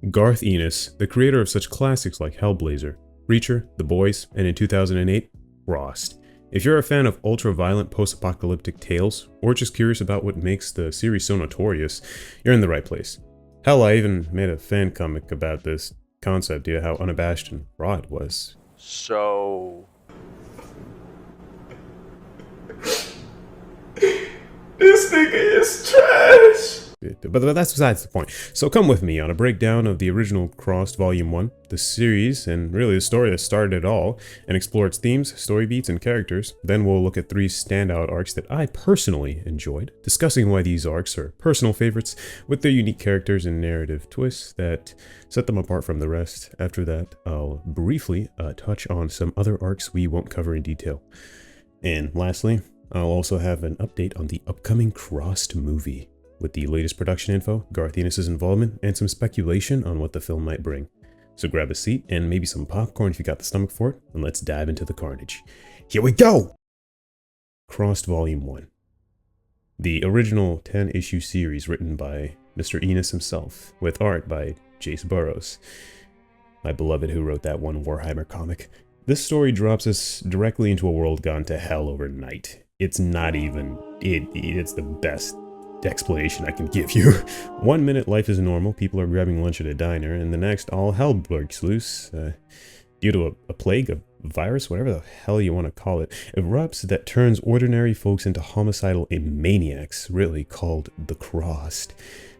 Garth Ennis, the creator of such classics like Hellblazer, Reacher, The Boys, and in 2008, Frost. If you're a fan of ultra-violent post-apocalyptic tales, or just curious about what makes the series so notorious, you're in the right place. Hell, I even made a fan comic about this concept due to how unabashed and raw it was. So... This nigga is trash! But that's besides the point. So come with me on a breakdown of the original Crossed Volume 1, the series, and really the story that started it all, and explore its themes, story beats, and characters. Then we'll look at 3 standout arcs that I personally enjoyed, discussing why these arcs are personal favorites, with their unique characters and narrative twists that set them apart from the rest. After that, I'll briefly touch on some other arcs we won't cover in detail. And lastly, I'll also have an update on the upcoming Crossed movie, with the latest production info, Garth Ennis' involvement, and some speculation on what the film might bring. So grab a seat and maybe some popcorn if you got the stomach for it, and let's dive into the carnage. Here we go! Crossed Volume 1. The original 10-issue series written by Mr. Ennis himself, with art by Jace Burrows, my beloved who wrote that one Warhammer comic. This story drops us directly into a world gone to hell overnight. It's not even... it's the best explanation I can give you. 1 minute life is normal, people are grabbing lunch at a diner, and the next all hell breaks loose due to a plague, a virus, whatever the hell you want to call it, erupts that turns ordinary folks into homicidal maniacs, really called the Crossed,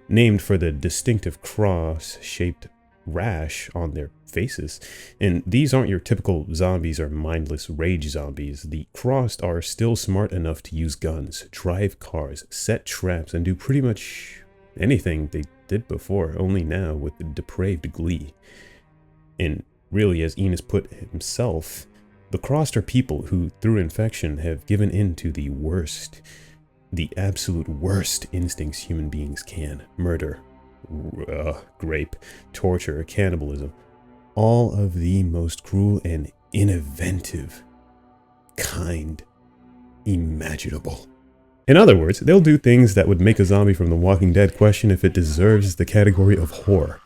named for the distinctive cross-shaped rash on their faces. And these aren't your typical zombies or mindless rage zombies. The Crossed are still smart enough to use guns, drive cars, set traps, and do pretty much anything they did before, only now with the depraved glee. And really, as Ennis put himself, the Crossed are people who, through infection, have given in to the worst, the absolute worst instincts human beings can. Murder, rape, torture, cannibalism. All of the most cruel and inventive kind imaginable. In other words, they'll do things that would make a zombie from The Walking Dead question if it deserves the category of horror.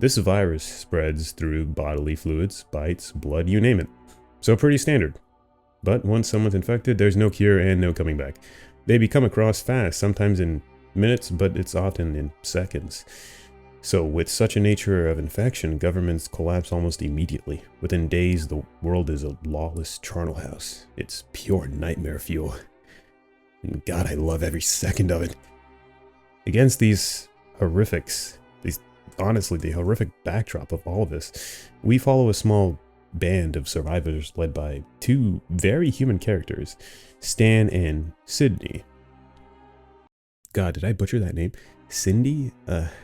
This virus spreads through bodily fluids, bites, blood, you name it. So pretty standard. But once someone's infected, there's no cure and no coming back. They become a Cross fast, sometimes in minutes, but it's often in seconds. So with such a nature of infection, governments collapse almost immediately. Within days, the world is a lawless charnel house. It's pure nightmare fuel. And God, I love every second of it. Against these horrifics, honestly, the horrific backdrop of all of this, we follow a small band of survivors led by 2 very human characters, Stan and Sydney. God, did I butcher that name? Cindy?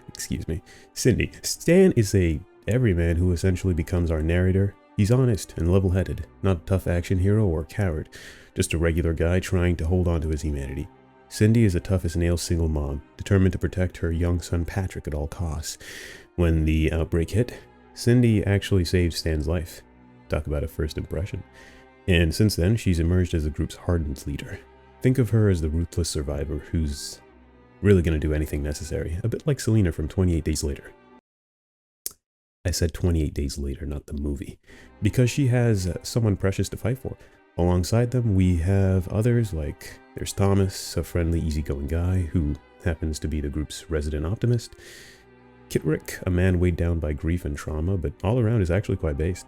Excuse me. Cindy. Stan is a everyman who essentially becomes our narrator. He's honest and level-headed, not a tough action hero or coward, just a regular guy trying to hold on to his humanity. Cindy is a tough-as-nails single mom, determined to protect her young son Patrick at all costs. When the outbreak hit, Cindy actually saved Stan's life. Talk about a first impression. And since then, she's emerged as the group's hardened leader. Think of her as the ruthless survivor who's really going to do anything necessary, a bit like Selena from 28 Days Later. I said 28 Days Later, not the movie, because she has someone precious to fight for. Alongside them, we have others like there's Thomas, a friendly, easygoing guy who happens to be the group's resident optimist. Kitrick, a man weighed down by grief and trauma, but all around is actually quite based.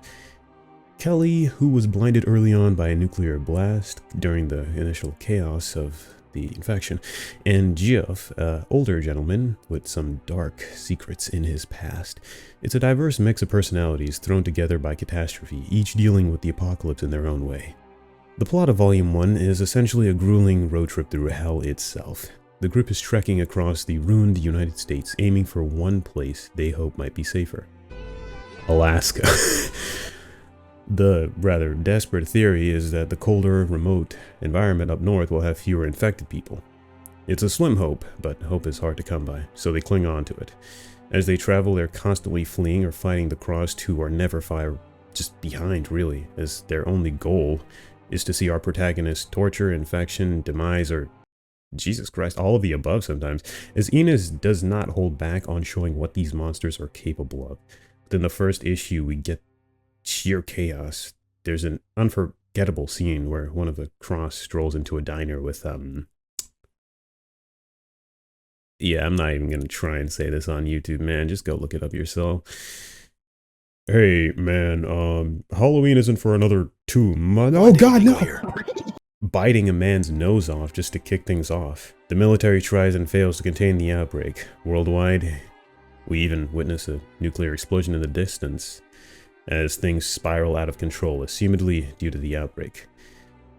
Kelly, who was blinded early on by a nuclear blast during the initial chaos of the infection, and Geoff, an older gentleman with some dark secrets in his past. It's a diverse mix of personalities thrown together by catastrophe, each dealing with the apocalypse in their own way. The plot of Volume 1 is essentially a grueling road trip through hell itself. The group is trekking across the ruined United States, aiming for one place they hope might be safer: Alaska. The rather desperate theory is that the colder, remote environment up north will have fewer infected people. It's a slim hope, but hope is hard to come by, so they cling on to it. As they travel, they're constantly fleeing or fighting the Crossed, who are never far just behind, really, as their only goal is to see our protagonist torture, infection, demise, or Jesus Christ, all of the above sometimes, as Enos does not hold back on showing what these monsters are capable of. Within the first issue, we get sheer chaos. There's an unforgettable scene where one of the Cross strolls into a diner with, yeah, I'm not even going to try and say this on YouTube, man. Just go look it up yourself. Hey, man, Halloween isn't for another 2 months. Oh, God, no! Biting a man's nose off just to kick things off. The military tries and fails to contain the outbreak. Worldwide, we even witness a nuclear explosion in the distance as things spiral out of control, assumedly due to the outbreak.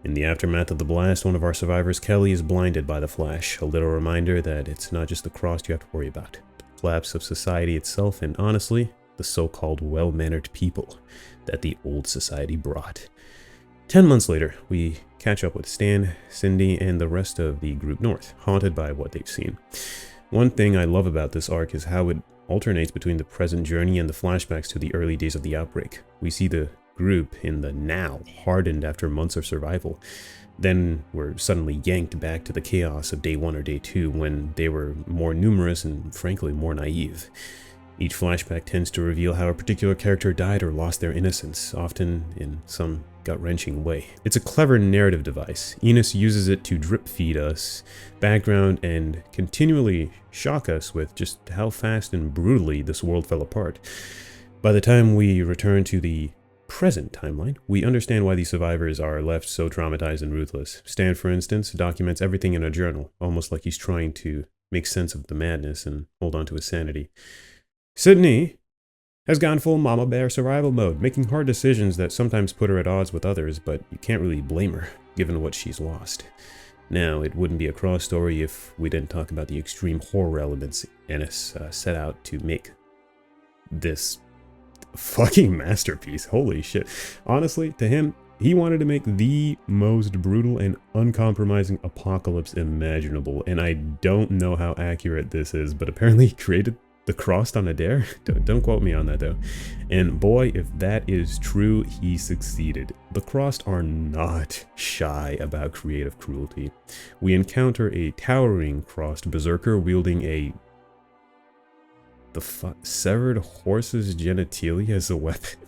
In the aftermath of the blast, one of our survivors, Kelly, is blinded by the flash, a little reminder that it's not just the Crossed you have to worry about. The collapse of society itself, and honestly, the so-called well-mannered people that the old society brought. 10 months later, we catch up with Stan, Cindy, and the rest of the group north, haunted by what they've seen. One thing I love about this arc is how it alternates between the present journey and the flashbacks to the early days of the outbreak. We see the group in the now, hardened after months of survival. Then we're suddenly yanked back to the chaos of day 1 or day 2 when they were more numerous and frankly more naive. Each flashback tends to reveal how a particular character died or lost their innocence, often in some gut-wrenching way. It's a clever narrative device. Enos uses it to drip-feed us background and continually shock us with just how fast and brutally this world fell apart. By the time we return to the present timeline, we understand why these survivors are left so traumatized and ruthless. Stan, for instance, documents everything in a journal, almost like he's trying to make sense of the madness and hold on to his sanity. Sydney has gone full mama bear survival mode, making hard decisions that sometimes put her at odds with others, but you can't really blame her, given what she's lost. Now, it wouldn't be a cross story if we didn't talk about the extreme horror elements Ennis set out to make this fucking masterpiece. Holy shit. Honestly, to him, he wanted to make the most brutal and uncompromising apocalypse imaginable, and I don't know how accurate this is, but apparently he created the Crossed on a dare? Don't quote me on that though. And boy, if that is true, he succeeded. The Crossed are not shy about creative cruelty. We encounter a towering Crossed berserker wielding severed horse's genitalia as a weapon.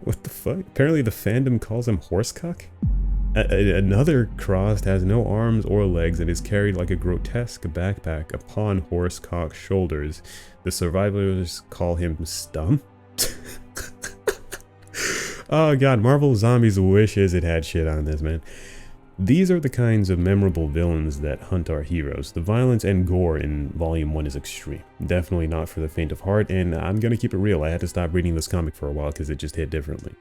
What the fuck? Apparently the fandom calls him horsecock? Another Crossed has no arms or legs and is carried like a grotesque backpack upon horsecock's shoulders. The survivors call him Stum? Oh god, Marvel Zombies wishes it had shit on this, man. These are the kinds of memorable villains that hunt our heroes. The violence and gore in Volume 1 is extreme. Definitely not for the faint of heart, and I'm gonna keep it real. I had to stop reading this comic for a while because it just hit differently.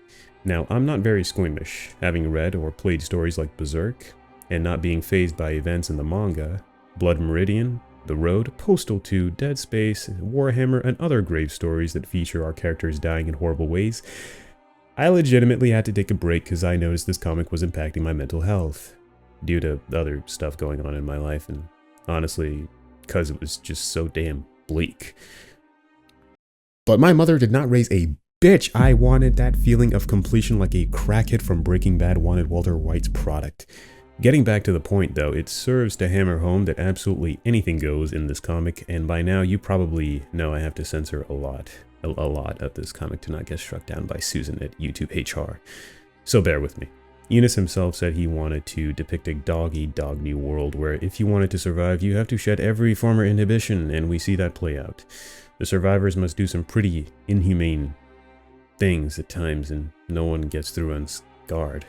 Now, I'm not very squeamish, having read or played stories like Berserk, and not being fazed by events in the manga, Blood Meridian, The Road, Postal 2, Dead Space, Warhammer, and other grave stories that feature our characters dying in horrible ways. I legitimately had to take a break because I noticed this comic was impacting my mental health due to other stuff going on in my life, and honestly, because it was just so damn bleak. But my mother did not raise a bitch. I wanted that feeling of completion like a crackhead from Breaking Bad wanted Walter White's product. Getting back to the point though, it serves to hammer home that absolutely anything goes in this comic, and by now you probably know I have to censor a lot of this comic to not get struck down by Susan at YouTube HR. So bear with me. Enos himself said he wanted to depict a dog-eat-dog-new world where if you wanted to survive, you have to shed every former inhibition, and we see that play out. The survivors must do some pretty inhumane things at times, and no one gets through unscarred.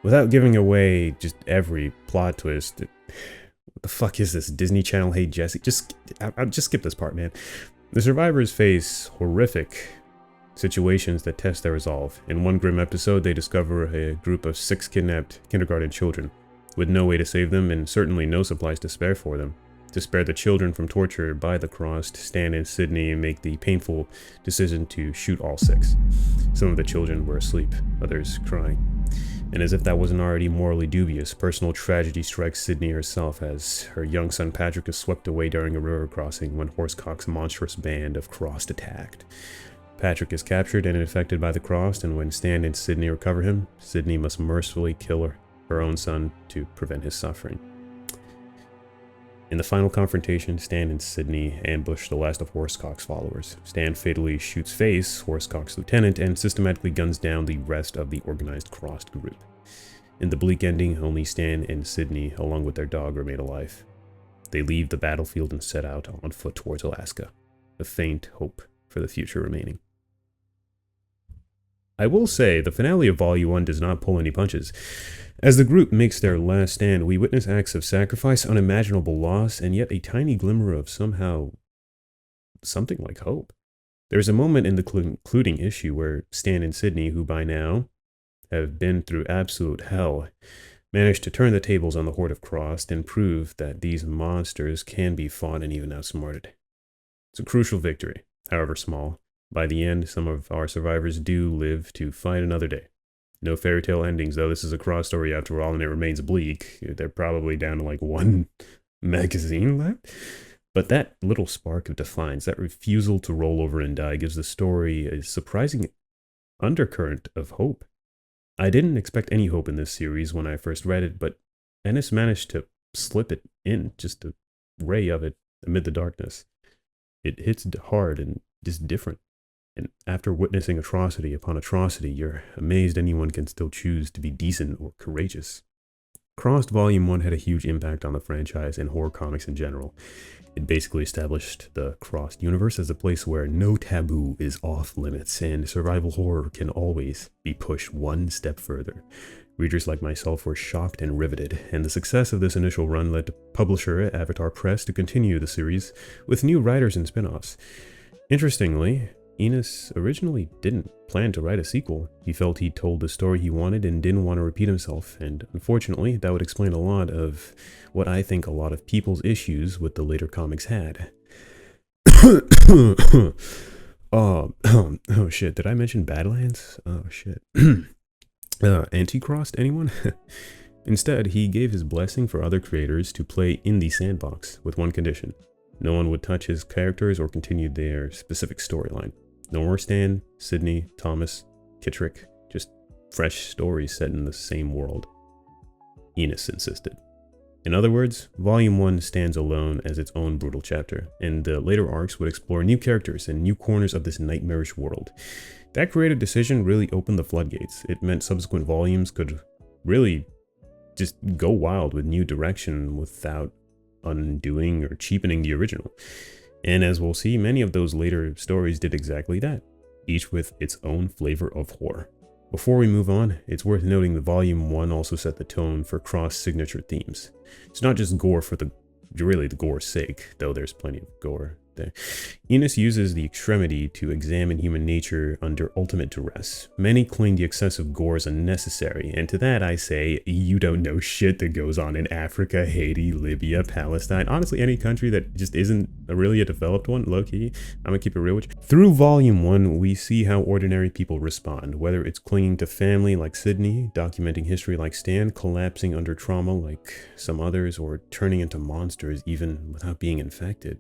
Without giving away just every plot twist, what the fuck is this? Disney Channel Hey Jesse? Just skip this part, man. The survivors face horrific situations that test their resolve. In one grim episode, they discover a group of 6 kidnapped kindergarten children, with no way to save them and certainly no supplies to spare for them. To spare the children from torture by the Crossed, Stan and Sydney make the painful decision to shoot all 6. Some of the children were asleep, others crying. And as if that wasn't already morally dubious, personal tragedy strikes Sydney herself as her young son Patrick is swept away during a river crossing when Horsecock's monstrous band of Crossed attacked. Patrick is captured and infected by the Crossed, and when Stan and Sydney recover him, Sydney must mercifully kill her own son to prevent his suffering. In the final confrontation, Stan and Sydney ambush the last of Horsecock's followers. Stan fatally shoots Face, Horsecock's lieutenant, and systematically guns down the rest of the organized Crossed group. In the bleak ending, only Stan and Sydney, along with their dog, remain alive. They leave the battlefield and set out on foot towards Alaska, a faint hope for the future remaining. I will say, the finale of Volume 1 does not pull any punches. As the group makes their last stand, we witness acts of sacrifice, unimaginable loss, and yet a tiny glimmer of somehow something like hope. There's a moment in the concluding issue where Stan and Sydney, who by now have been through absolute hell, manage to turn the tables on the Horde of Crossed and prove that these monsters can be fought and even outsmarted. It's a crucial victory, however small. By the end, some of our survivors do live to fight another day. No fairy tale endings, though. This is a cross story after all, and it remains bleak. They're probably down to like one magazine left. But that little spark of defiance, that refusal to roll over and die, gives the story a surprising undercurrent of hope. I didn't expect any hope in this series when I first read it, but Ennis managed to slip it in, just a ray of it amid the darkness. It hits hard and just different. And after witnessing atrocity upon atrocity, you're amazed anyone can still choose to be decent or courageous. Crossed Volume 1 had a huge impact on the franchise and horror comics in general. It basically established the Crossed universe as a place where no taboo is off limits, and survival horror can always be pushed one step further. Readers like myself were shocked and riveted, and the success of this initial run led to publisher Avatar Press to continue the series with new writers and spin-offs. Interestingly, Ennis originally didn't plan to write a sequel. He felt he told the story he wanted and didn't want to repeat himself, and unfortunately, that would explain a lot of what I think a lot of people's issues with the later comics had. Oh shit, did I mention Badlands? Oh shit. Anti-crossed, anyone? Instead, he gave his blessing for other creators to play in the sandbox, with one condition. No one would touch his characters or continue their specific storyline. No more Stan, Sydney, Thomas, Kittrick, just fresh stories set in the same world. Ennis insisted. In other words, Volume 1 stands alone as its own brutal chapter, and the later arcs would explore new characters and new corners of this nightmarish world. That creative decision really opened the floodgates. It meant subsequent volumes could really just go wild with new direction without undoing or cheapening the original. And as we'll see, many of those later stories did exactly that, each with its own flavor of horror. Before we move on, it's worth noting that Volume 1 also set the tone for Cross signature themes. It's not just gore for the gore's sake, though there's plenty of gore there. Ennis uses the extremity to examine human nature under ultimate duress. Many claim the excessive gore is unnecessary, and to that I say, you don't know shit that goes on in Africa, Haiti, Libya, Palestine, honestly any country that just isn't really a developed one, low-key. I'm gonna keep it real with you. Through Volume 1, we see how ordinary people respond, whether it's clinging to family like Sydney, documenting history like Stan, collapsing under trauma like some others, or turning into monsters even without being infected.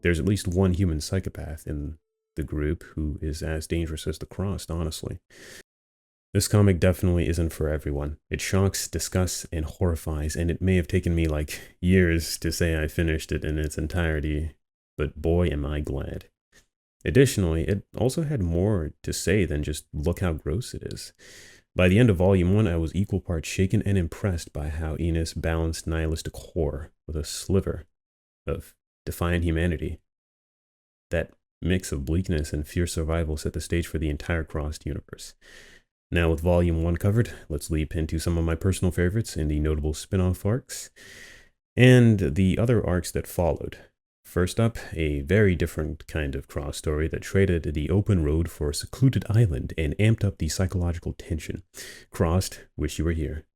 There's at least one human psychopath in the group who is as dangerous as the Crossed, honestly. This comic definitely isn't for everyone. It shocks, disgusts, and horrifies, and it may have taken me like years to say I finished it in its entirety, but boy am I glad. Additionally, it also had more to say than just look how gross it is. By the end of Volume 1, I was equal parts shaken and impressed by how Ennis balanced nihilistic horror with a sliver of defiant humanity. That mix of bleakness and fierce survival set the stage for the entire Crossed universe. Now with Volume 1 covered, let's leap into some of my personal favorites in the notable spin-off arcs, and the other arcs that followed. First up, a very different kind of cross story that traded the open road for a secluded island and amped up the psychological tension. Crossed, Wish You Were Here.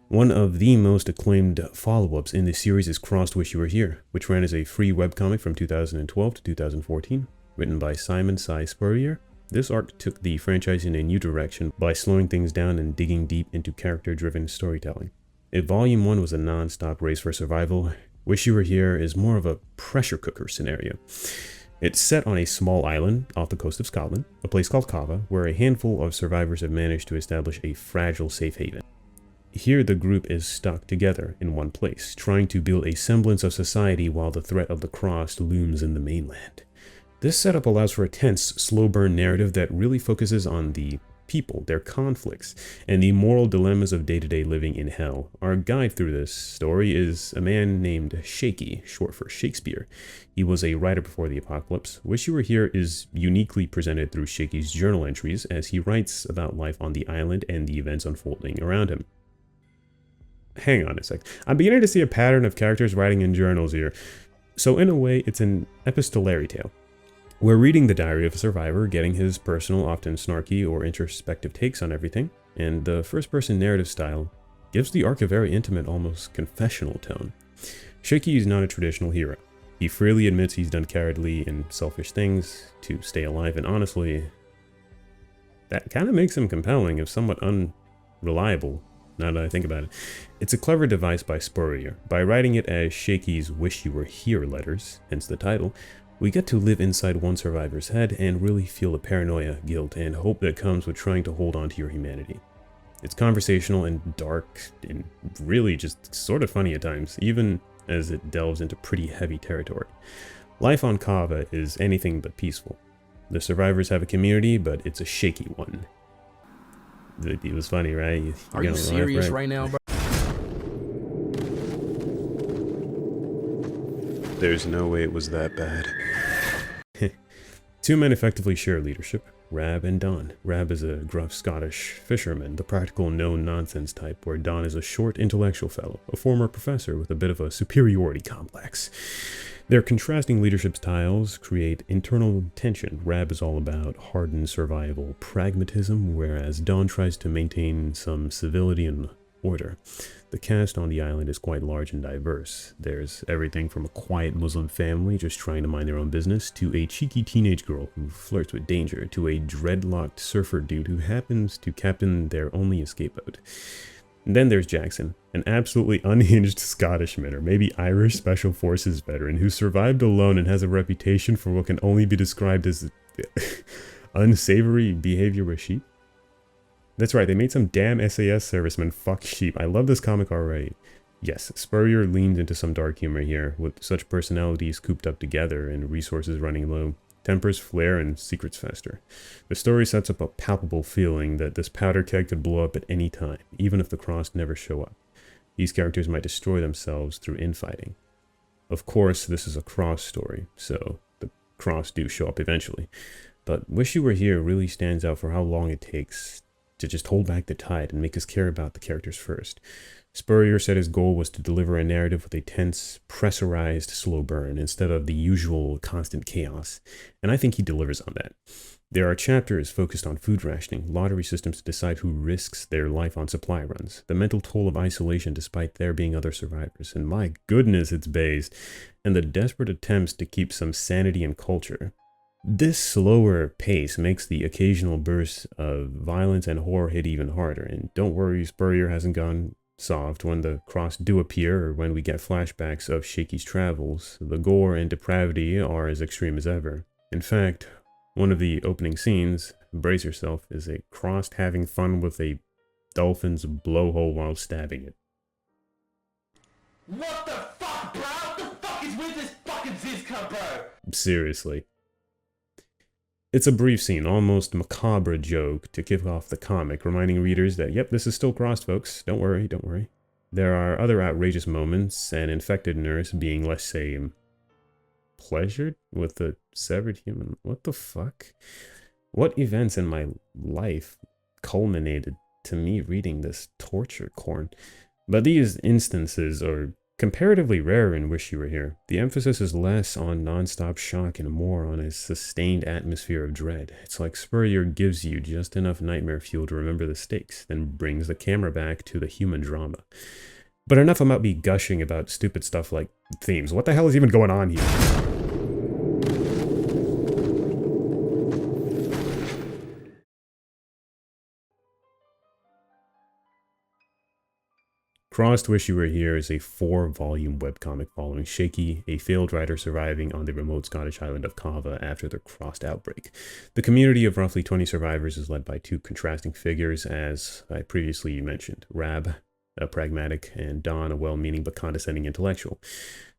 One of the most acclaimed follow-ups in this series is Crossed Wish You Were Here, which ran as a free webcomic from 2012 to 2014, written by Simon Cy Spurrier. This arc took the franchise in a new direction by slowing things down and digging deep into character-driven storytelling. If Volume 1 was a non-stop race for survival, Wish You Were Here is more of a pressure cooker scenario. It's set on a small island off the coast of Scotland, a place called Cava, where a handful of survivors have managed to establish a fragile safe haven. Here the group is stuck together in one place, trying to build a semblance of society while the threat of the Crossed looms in the mainland. This setup allows for a tense, slow burn narrative that really focuses on the people, their conflicts, and the moral dilemmas of day-to-day living in hell. Our guide through this story is a man named Shaky, short for Shakespeare. He was a writer before the apocalypse. Wish You Were Here is uniquely presented through Shaky's journal entries as he writes about life on the island and the events unfolding around him. Hang on a sec. I'm beginning to see a pattern of characters writing in journals here. So in a way, it's an epistolary tale. We're reading the diary of a survivor, getting his personal, often snarky or introspective takes on everything, and the first-person narrative style gives the arc a very intimate, almost confessional tone. Shaky is not a traditional hero. He freely admits he's done cowardly and selfish things to stay alive, and honestly, that kind of makes him compelling, if somewhat unreliable, now that I think about it. It's a clever device by Spurrier. By writing it as Shaky's Wish You Were Here letters, hence the title, we get to live inside one survivor's head and really feel the paranoia, guilt, and hope that comes with trying to hold on to your humanity. It's conversational and dark and really just sort of funny at times, even as it delves into pretty heavy territory. Life on Cava is anything but peaceful. The survivors have a community, but it's a shaky one. It was funny, right? Are you serious right now, bro? There's no way it was that bad. Two men effectively share leadership, Rab and Don. Rab is a gruff Scottish fisherman, the practical no-nonsense type, where Don is a short intellectual fellow, a former professor with a bit of a superiority complex. Their contrasting leadership styles create internal tension. Rab is all about hardened survival pragmatism, whereas Don tries to maintain some civility and order. The cast on the island is quite large and diverse. There's everything from a quiet Muslim family just trying to mind their own business, to a cheeky teenage girl who flirts with danger, to a dreadlocked surfer dude who happens to captain their only escape boat. And then there's Jackson, an absolutely unhinged Scottishman, or maybe Irish Special Forces veteran, who survived alone and has a reputation for what can only be described as unsavory behavior with sheep. That's right, they made some damn SAS servicemen fuck sheep. I love this comic already. Yes, Spurrier leans into some dark humor here, with such personalities cooped up together and resources running low. Tempers flare and secrets fester. The story sets up a palpable feeling that this powder keg could blow up at any time, even if the Crossed never show up. These characters might destroy themselves through infighting. Of course, this is a Cross story, so the Crossed do show up eventually. But Wish You Were Here really stands out for how long it takes to just hold back the tide and make us care about the characters first. Spurrier said his goal was to deliver a narrative with a tense, pressurized slow burn instead of the usual constant chaos, and I think he delivers on that. There are chapters focused on food rationing, lottery systems to decide who risks their life on supply runs, the mental toll of isolation despite there being other survivors, and my goodness it's based, and the desperate attempts to keep some sanity and culture. This slower pace makes the occasional bursts of violence and horror hit even harder, and don't worry, Spurrier hasn't gone soft when the Crossed do appear or when we get flashbacks of Shaky's travels. The gore and depravity are as extreme as ever. In fact, one of the opening scenes, brace yourself, is a Crossed having fun with a dolphin's blowhole while stabbing it. What the fuck, bro? What the fuck is with this fucking Zizka, bro? Seriously. It's a brief scene, almost macabre joke to kick off the comic, reminding readers that, yep, this is still Crossed, folks. Don't worry, don't worry. There are other outrageous moments, an infected nurse being, let's say, pleasured with a severed human. What the fuck? What events in my life culminated to me reading this torture corn? But these instances are comparatively rare in Wish You Were Here. The emphasis is less on non-stop shock and more on a sustained atmosphere of dread. It's like Spurrier gives you just enough nightmare fuel to remember the stakes, then brings the camera back to the human drama. But enough about me gushing about stupid stuff like themes. What the hell is even going on here? Crossed Wish You Were Here is a 4-volume webcomic following Shaky, a failed writer surviving on the remote Scottish island of Cava after the Crossed outbreak. The community of roughly 20 survivors is led by two contrasting figures, as I previously mentioned: Rab, a pragmatic, and Don, a well-meaning but condescending intellectual.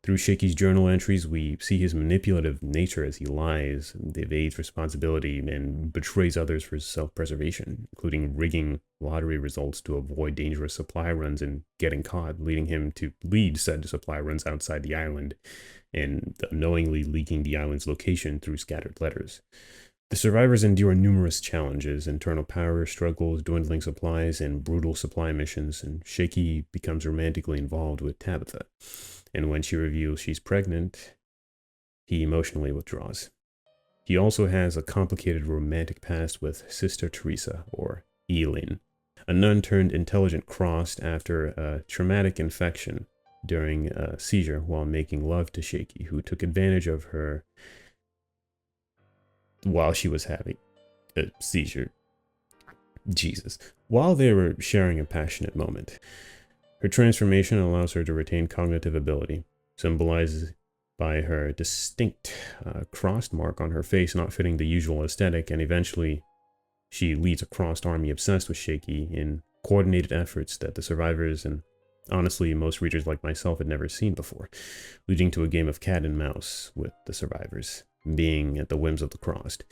Through Shaky's journal entries, we see his manipulative nature as he lies, evades responsibility, and betrays others for self-preservation, including rigging lottery results to avoid dangerous supply runs and getting caught, leading him to lead said supply runs outside the island, and unknowingly leaking the island's location through scattered letters. The survivors endure numerous challenges: internal power struggles, dwindling supplies, and brutal supply missions, and Shaky becomes romantically involved with Tabitha. And when she reveals she's pregnant, he emotionally withdraws. He also has a complicated romantic past with Sister Teresa, or Eileen, a nun turned intelligent crossed after a traumatic infection during a seizure while making love to Shaky, who took advantage of her while she was having a seizure. Jesus. While they were sharing a passionate moment. Her transformation allows her to retain cognitive ability, symbolized by her distinct crossed mark on her face not fitting the usual aesthetic, and eventually she leads a crossed army obsessed with Shaky in coordinated efforts that the survivors and honestly most readers like myself had never seen before, leading to a game of cat and mouse with the survivors being at the whims of the crossed.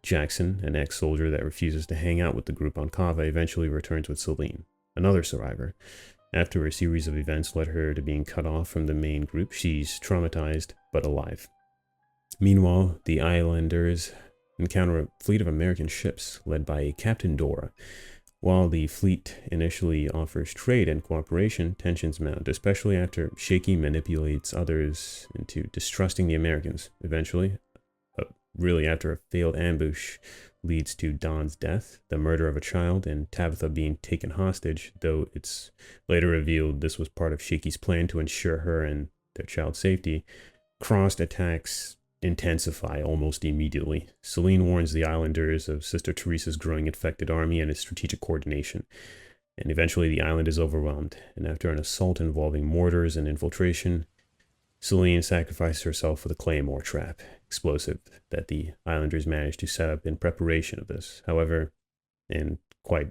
Jackson, an ex-soldier that refuses to hang out with the group on Cava, eventually returns with Celine, another survivor. After a series of events led her to being cut off from the main group, she's traumatized but alive. Meanwhile, the islanders encounter a fleet of American ships led by Captain Dora. While the fleet initially offers trade and cooperation, tensions mount, especially after Shaky manipulates others into distrusting the Americans. Eventually, really after a failed ambush leads to Don's death, the murder of a child, and Tabitha being taken hostage, though it's later revealed this was part of Shaky's plan to ensure her and their child's safety. Crossed attacks intensify almost immediately. Celine warns the islanders of Sister Teresa's growing infected army and its strategic coordination, and eventually the island is overwhelmed, and after an assault involving mortars and infiltration, Celine sacrifices herself for the Claymore trap, explosive that the islanders managed to set up in preparation of this. However, and quite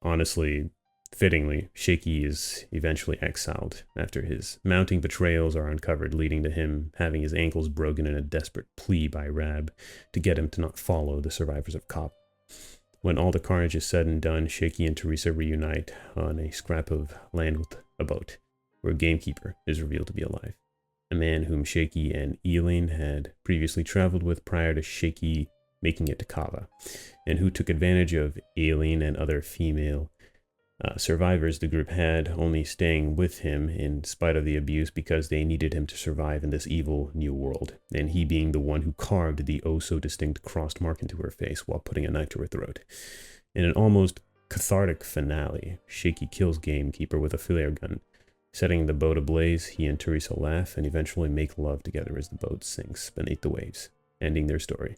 honestly, fittingly, Shaky is eventually exiled after his mounting betrayals are uncovered, leading to him having his ankles broken in a desperate plea by Rab to get him to not follow the survivors of Cop. When all the carnage is said and done, Shaky and Teresa reunite on a scrap of land with a boat, where a gamekeeper is revealed to be alive. A man whom Shaky and Eileen had previously traveled with prior to Shaky making it to Cava, and who took advantage of Eileen and other female survivors the group had, only staying with him in spite of the abuse because they needed him to survive in this evil new world, and he being the one who carved the oh-so-distinct crossed mark into her face while putting a knife to her throat. In an almost cathartic finale, Shaky kills Gamekeeper with a flare gun. Setting the boat ablaze, he and Teresa laugh and eventually make love together as the boat sinks beneath the waves, ending their story.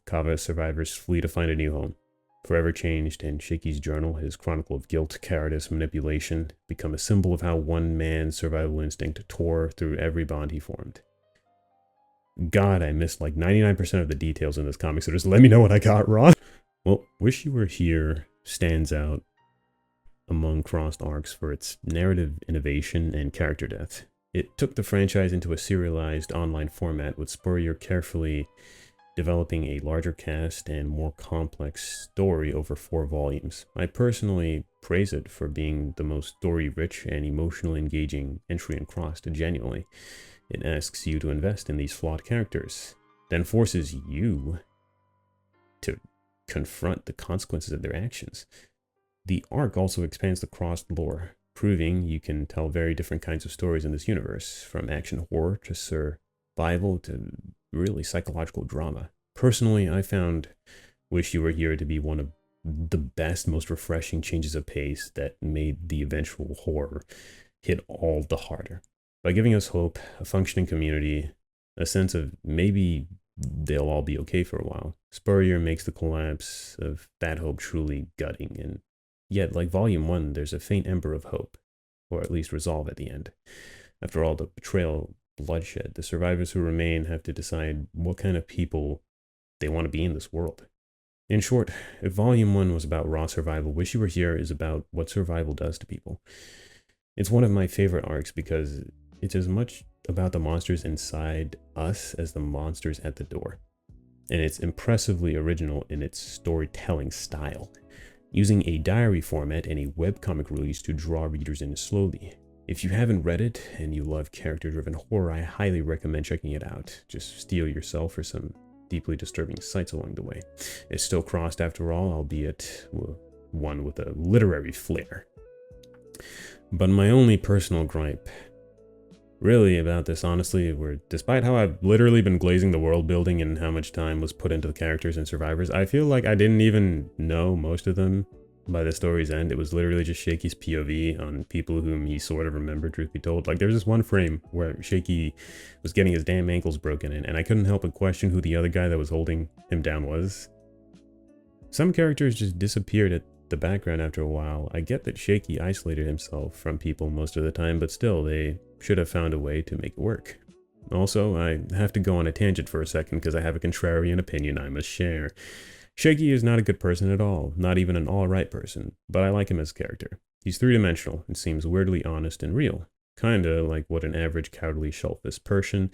Cava survivors flee to find a new home. Forever changed, and Shaky's journal, his chronicle of guilt, cowardice, manipulation, become a symbol of how one man's survival instinct tore through every bond he formed. God, I missed like 99% of the details in this comic, so just let me know what I got wrong. Well, Wish You Were Here stands out among crossed arcs for its narrative innovation and character depth. It took the franchise into a serialized online format, with Spurrier carefully developing a larger cast and more complex story over 4 volumes. I personally praise it for being the most story-rich and emotionally engaging entry in Crossed. Genuinely, it asks you to invest in these flawed characters, then forces you to confront the consequences of their actions. The arc also expands the Crossed lore, proving you can tell very different kinds of stories in this universe, from action horror to survival to really psychological drama. Personally, I found Wish You Were Here to be one of the best, most refreshing changes of pace that made the eventual horror hit all the harder. By giving us hope, a functioning community, a sense of maybe they'll all be okay for a while, Spurrier makes the collapse of that hope truly gutting, and yet, like Volume 1, there's a faint ember of hope. or at least resolve at the end. After all the betrayal, bloodshed, the survivors who remain have to decide what kind of people they want to be in this world. In short, if Volume 1 was about raw survival, Wish You Were Here is about what survival does to people. It's one of my favorite arcs because it's as much about the monsters inside us as the monsters at the door. And it's impressively original in its storytelling style, using a diary format and a webcomic release to draw readers in slowly. If you haven't read it and you love character-driven horror, I highly recommend checking it out. Just steel yourself for some deeply disturbing sights along the way. It's still crossed after all, albeit one with a literary flair. But my only personal gripe really about this, honestly, were despite how I've literally been glazing the world building and how much time was put into the characters and survivors, I feel like I didn't even know most of them by the story's end. It was literally just Shaky's POV on people whom he sort of remembered, truth be told. Like, there's this one frame where Shaky was getting his damn ankles broken in, and I couldn't help but question who the other guy that was holding him down was. Some characters just disappeared at the background after a while. I get that Shaky isolated himself from people most of the time, but still, they should have found a way to make it work. Also, I have to go on a tangent for a second because I have a contrarian opinion I must share. Shaky is not a good person at all, not even an alright person, but I like him as a character. He's three-dimensional and seems weirdly honest and real, kinda like what an average cowardly shellfish person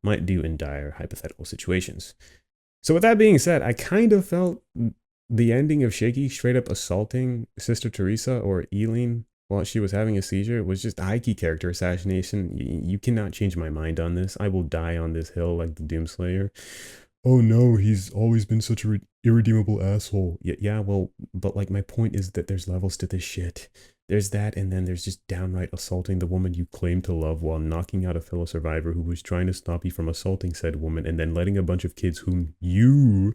might do in dire hypothetical situations. So with that being said, I kind of felt the ending of Shaky straight up assaulting Sister Teresa or Eileen while she was having a seizure was just high-key character assassination. You cannot change my mind on this. I will die on this hill like the Doomslayer. Oh no, he's always been such a irredeemable asshole. Yeah, well, but like my point is that there's levels to this shit. There's that, and then there's just downright assaulting the woman you claim to love while knocking out a fellow survivor who was trying to stop you from assaulting said woman, and then letting a bunch of kids whom you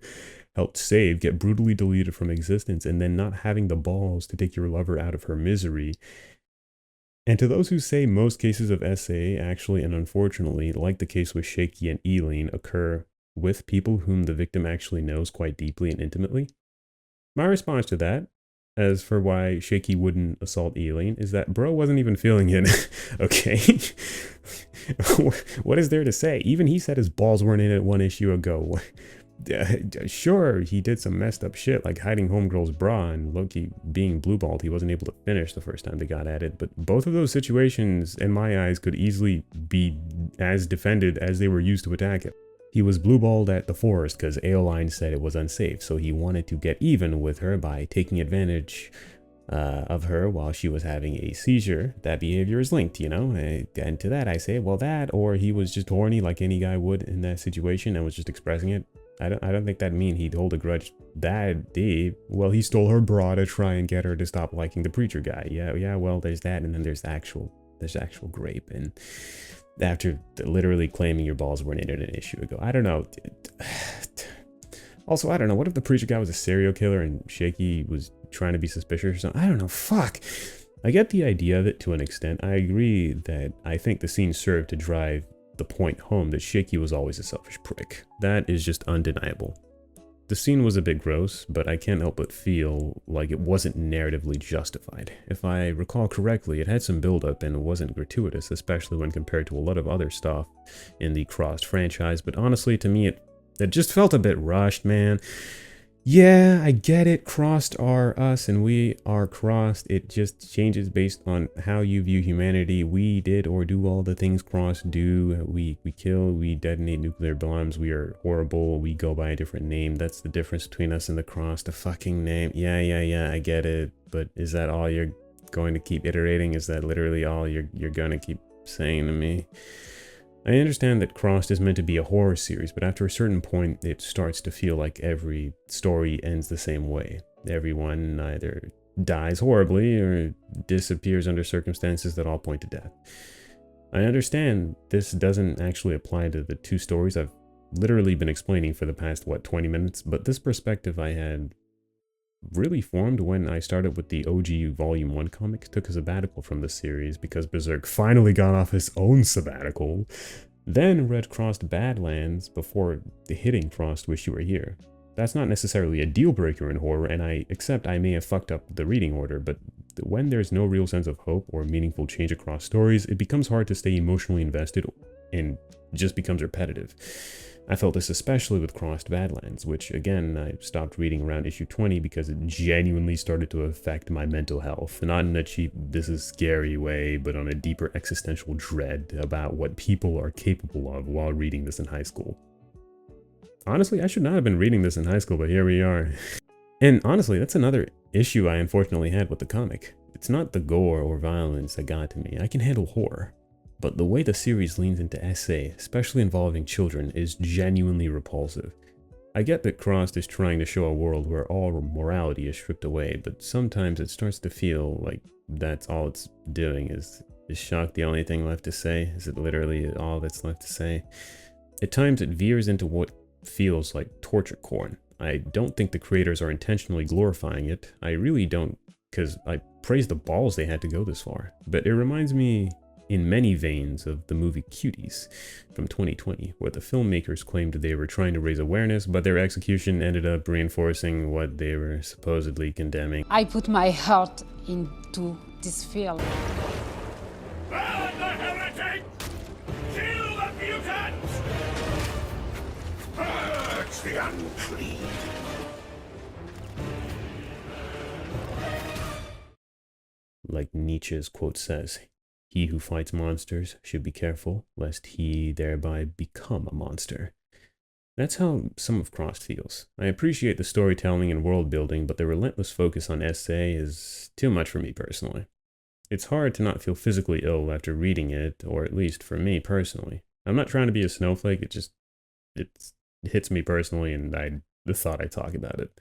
helped save get brutally deleted from existence, and then not having the balls to take your lover out of her misery. And to those who say most cases of SA actually and unfortunately, like the case with Shaky and Eileen, occur with people whom the victim actually knows quite deeply and intimately, my response to that, as for why Shaky wouldn't assault Eileen, is that bro wasn't even feeling it. Okay? What is there to say? Even he said his balls weren't in it one issue ago. Sure, he did some messed up shit like hiding homegirl's bra and Loki being blue-balled. He wasn't able to finish the first time they got at it, but both of those situations, in my eyes, could easily be as defended as they were used to attack him. He was blue-balled at the forest because Aoline said it was unsafe, so he wanted to get even with her by taking advantage of her while she was having a seizure. That behavior is linked, you know? And to that I say, well, that, or he was just horny like any guy would in that situation and was just expressing it. I don't think that'd mean he'd hold a grudge that deep. Well, he stole her bra to try and get her to stop liking the preacher guy. Yeah, well, there's that, and then there's actual grape, and after literally claiming your balls weren't in it an issue ago. I don't know. Also, I don't know. What if the preacher guy was a serial killer and Shaky was trying to be suspicious or something? I don't know. Fuck. I get the idea of it to an extent. I agree that I think the scene served to drive the point home that Shaky was always a selfish prick. That is just undeniable. The scene was a bit gross, but I can't help but feel like it wasn't narratively justified. If I recall correctly, it had some build-up and it wasn't gratuitous, especially when compared to a lot of other stuff in the Crossed franchise, but honestly, to me, it just felt a bit rushed, man. Yeah, I get it. Crossed are us and we are crossed. It just changes based on how you view humanity. We did or do all the things crossed do. We kill, we detonate nuclear bombs. We are horrible. We go by a different name. That's the difference between us and the crossed. The fucking name. Yeah, I get it. But is that all you're going to keep iterating? Is that literally all you're going to keep saying to me? I understand that Crossed is meant to be a horror series, but after a certain point, it starts to feel like every story ends the same way. Everyone either dies horribly or disappears under circumstances that all point to death. I understand this doesn't actually apply to the two stories I've literally been explaining for the past, 20 minutes, but this perspective I had really formed when I started with the OG Volume 1 comic, took a sabbatical from the series because Berserk finally got off his own sabbatical, then read Crossed Badlands before hitting Crossed Wish You Were Here. That's not necessarily a deal breaker in horror, and I accept I may have fucked up the reading order, but when there's no real sense of hope or meaningful change across stories, it becomes hard to stay emotionally invested and just becomes repetitive. I felt this especially with Crossed Badlands, which again, I stopped reading around issue 20 because it genuinely started to affect my mental health. Not in a cheap, this is scary way, but on a deeper existential dread about what people are capable of while reading this in high school. Honestly, I should not have been reading this in high school, but here we are. And honestly, that's another issue I unfortunately had with the comic. It's not the gore or violence that got to me. I can handle horror. But the way the series leans into essay, especially involving children, is genuinely repulsive. I get that Crossed is trying to show a world where all morality is stripped away, but sometimes it starts to feel like that's all it's doing. Is shock the only thing left to say? Is it literally all that's left to say? At times it veers into what feels like torture porn. I don't think the creators are intentionally glorifying it. I really don't, because I praise the balls they had to go this far. But it reminds me in many veins of the movie Cuties from 2020, where the filmmakers claimed they were trying to raise awareness, but their execution ended up reinforcing what they were supposedly condemning. I put my heart into this film. Burn the heretic! Kill the mutants! Purge the unclean! Like Nietzsche's quote says, "He who fights monsters should be careful, lest he thereby become a monster." That's how some of Crossed feels. I appreciate the storytelling and world building, but the relentless focus on essay is too much for me personally. It's hard to not feel physically ill after reading it, or at least for me personally. I'm not trying to be a snowflake, it hits me personally, and I thought I'd talk about it.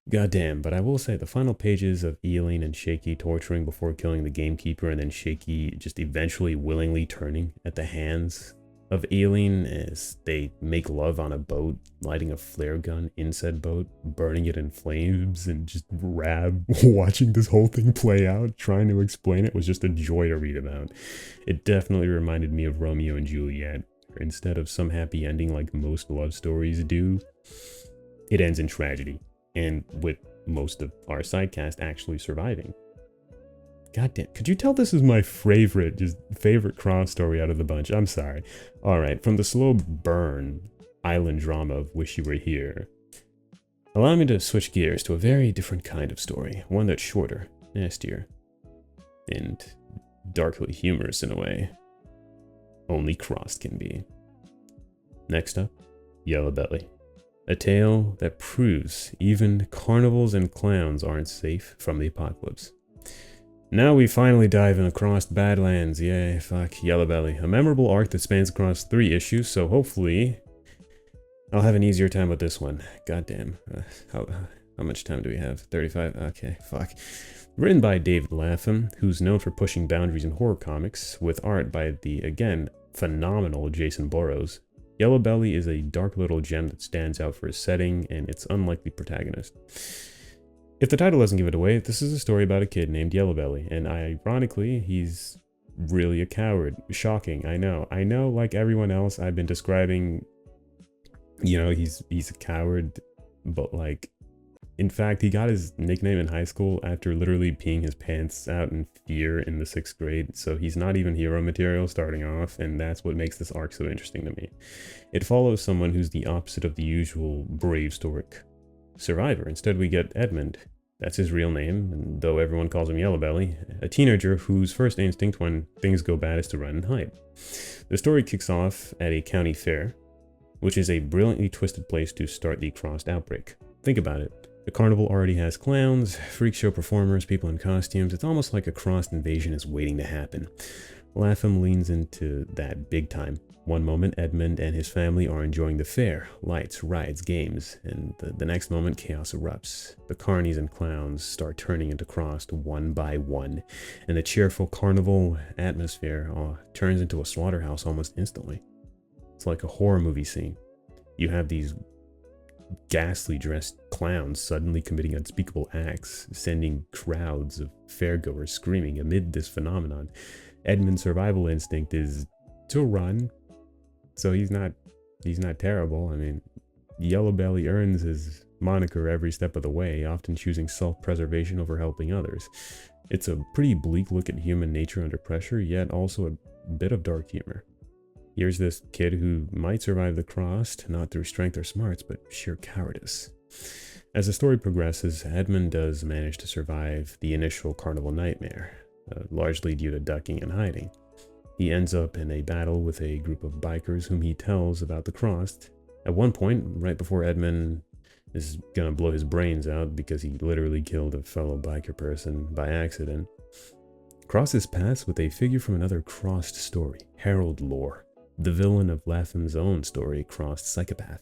Goddamn, but I will say the final pages of Eileen and Shaky torturing before killing the gamekeeper, and then Shaky just eventually willingly turning at the hands of Eileen as they make love on a boat, lighting a flare gun in said boat, burning it in flames, and just Rab watching this whole thing play out, trying to explain it, was just a joy to read about. It definitely reminded me of Romeo and Juliet. Instead of some happy ending like most love stories do, it ends in tragedy, and with most of our sidecast actually surviving. Goddamn, could you tell this is my favorite Cross story out of the bunch? I'm sorry. Alright, from the slow burn island drama of Wish You Were Here, allow me to switch gears to a very different kind of story, one that's shorter, nastier, and darkly humorous in a way only Crossed can be. Next up, Yellow Belly. A tale that proves even carnivals and clowns aren't safe from the apocalypse. Now we finally dive into Crossed Badlands. Yay, fuck, Yellow Belly. A memorable arc that spans across 3 issues, so hopefully I'll have an easier time with this one. Goddamn. How much time do we have? 35? Okay, fuck. Written by David Lapham, who's known for pushing boundaries in horror comics, with art by the, again, phenomenal Jason Burrows. Yellow Belly is a dark little gem that stands out for its setting and its unlikely protagonist. If the title doesn't give it away, this is a story about a kid named Yellow Belly, and ironically, he's really a coward. Shocking, I know. I know, like everyone else, I've been describing, you know, he's a coward, but like, in fact, he got his nickname in high school after literally peeing his pants out in fear in the 6th grade, so he's not even hero material starting off, and that's what makes this arc so interesting to me. It follows someone who's the opposite of the usual brave stoic survivor. Instead, we get Edmund. That's his real name, and though everyone calls him Yellow Belly, a teenager whose first instinct when things go bad is to run and hide. The story kicks off at a county fair, which is a brilliantly twisted place to start the Crossed outbreak. Think about it. The carnival already has clowns, freak show performers, people in costumes. It's almost like a Crossed invasion is waiting to happen. Lapham leans into that big time. One moment, Edmund and his family are enjoying the fair, lights, rides, games, and the next moment, chaos erupts. The carnies and clowns start turning into Crossed one by one, and the cheerful carnival atmosphere turns into a slaughterhouse almost instantly. It's like a horror movie scene. You have these ghastly dressed clowns suddenly committing unspeakable acts, sending crowds of fairgoers screaming. Amid this phenomenon, Edmund's survival instinct is to run, so he's not terrible. I mean, Yellow Belly earns his moniker every step of the way, often choosing self-preservation over helping others. It's a pretty bleak look at human nature under pressure, yet also a bit of dark humor. Here's this kid who might survive the Crossed, not through strength or smarts, but sheer cowardice. As the story progresses, Edmund does manage to survive the initial carnival nightmare, largely due to ducking and hiding. He ends up in a battle with a group of bikers whom he tells about the Crossed. At one point, right before Edmund is gonna blow his brains out because he literally killed a fellow biker person by accident, crosses paths with a figure from another Crossed story, Harold Lore, the villain of Latham's own story, Crossed Psychopath.